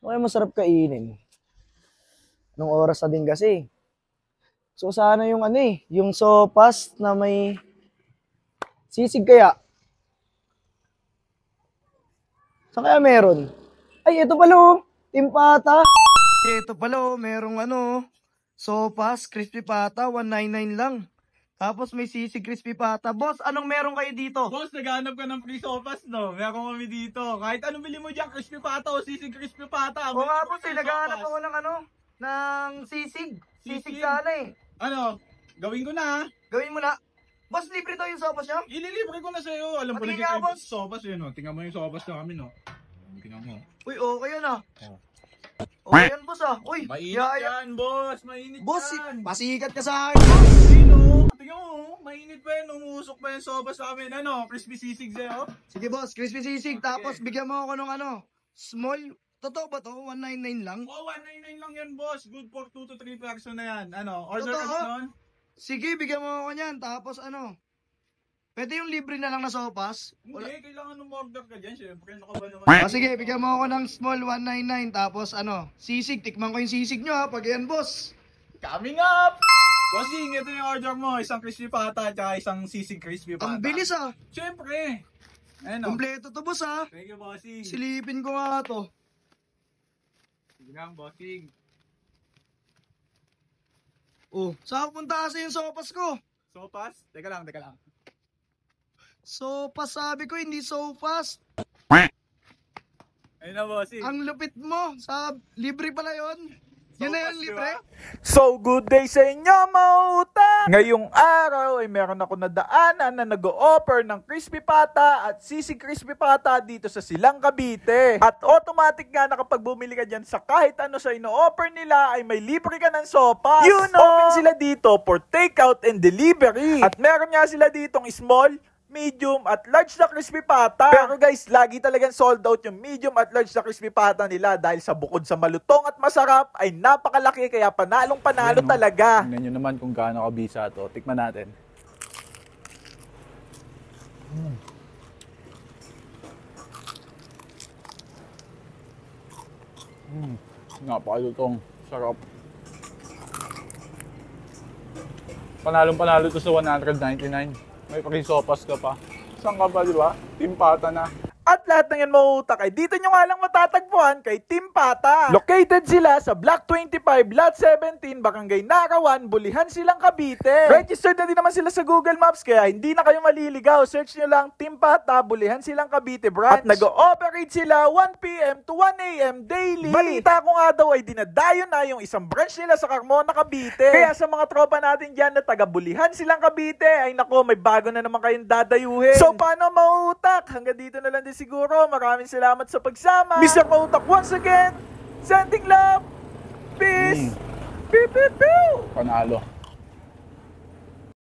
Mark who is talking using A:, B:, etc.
A: Okay, masarap kainin. Nung oras na din kasi. So sana yung yung sopas na may sisig kaya. Saan kaya meron? Ay, ito pala oh, timpata. Ito pala oh, merong sopas, crispy pata, 199 lang. Tapos may sisig crispy pata. Boss, anong meron kayo dito?
B: Boss, naghanap ka ng free sopas, no? Meron kami dito. Kahit anong bili mo dyan, crispy pata o sisig crispy pata.
A: Oo nga boss, naghahanap ako ng sisig. Sisig sana eh.
B: Ano? Gawin ko na.
A: Gawin mo na. Boss, libre daw yung sopas niya?
B: Ililibre ko na sa'yo. Alam ko na
A: Patingin nga, boss.
B: sopas yun, no? Tingnan mo yung sopas na kami, no? Tingnan mo.
A: Uy, okay yun ah.
B: Oh.
A: Okay yan boss ah. Uy,
B: Mainit
A: yaya.
B: yan, boss. Mainit
A: Boss,
B: yan.
A: pasikat ka sa akin boss.
B: Sino? Tingnan mo, mainit pa yan. Umusok pa yung sopas namin. Ano? Crispy sisig sa'yo?
A: Sige boss, crispy sisig. Tapos bigyan mo ako ng small. Totoo ba to? 199 lang?
B: Oh, 199 lang yan, boss. Good for 2 to 3 person na yan. Ano? Order ka
A: Totoo?
B: nun?
A: Sige, bigyan mo ako niyan. Tapos pwede yung libre na lang na sopas?
B: Hindi, kailangan umorder ka dyan. Siyempre, ano ka ba naman?
A: Sige, bigyan mo ako ng small 199. Tapos sisig. Tikman ko yung sisig nyo ha. Pag yan boss.
B: Coming up! Bossing, ito yung order mo. Isang crispy pata at isang sisig crispy pata.
A: Ang bilis ah.
B: Siyempre. Ayun o.
A: Kompleto to boss ah.
B: Thank you, bossing.
A: Silipin ko nga to.
B: Sige lang, bossing.
A: Oh, saan punta kasi yung sopas ko?
B: Sopas? Teka lang, teka lang.
A: Sopas sabi ko, hindi sopas.
B: Ayun na, bossing.
A: Ang lupit mo. Libre pala yon. Yun na yung libre?
C: So good day sa inyo mga utang! Ngayong araw ay meron ako nadaanan na nag-o-offer ng crispy pata at sisig crispy pata dito sa Silang Cavite. At automatic nga na kapag bumili ka dyan sa kahit ano sa ino-offer nila ay may libre ka ng sopas. You know! Open sila dito for takeout and delivery. At meron nga sila ditong small, medium at large na crispy pata. Pero guys, lagi talagang sold out yung medium at large na crispy pata nila dahil sa bukod sa malutong at masarap ay napakalaki kaya panalong panalo talaga.
D: Tingnan nyo naman kung gaano kabisa to. Tikman natin. Napakalutong. Sarap. Panalong panalo to sa 199. May pakisopas ka pa. Saan ka ba, di ba? Timpata na.
C: At lahat ng yan mauutak ay dito nyo nga lang matatagpuan kay Team Pata. Located sila sa Block 25, Lot 17, Barangay Narawan, Bulihan, Silang Cavite. Registered na din naman sila sa Google Maps kaya hindi na kayo maliligaw. Search nyo lang Team Pata, Bulihan, Silang Cavite branch. At nag-ooperate sila 1 p.m. to 1 a.m. daily. Balita ko nga daw ay dinadayo na yung isang branch nila sa Carmona, Cavite. Kaya sa mga tropa natin dyan na taga Bulihan, Silang Cavite, ay nako, may bago na naman kayong dadayuhin. So paano mauutak? Hanggang dito na lang din siguro. Maraming salamat sa pagsama. Mr. Mautak once again, sending love, peace, pew, pew, pew.
D: Panalo.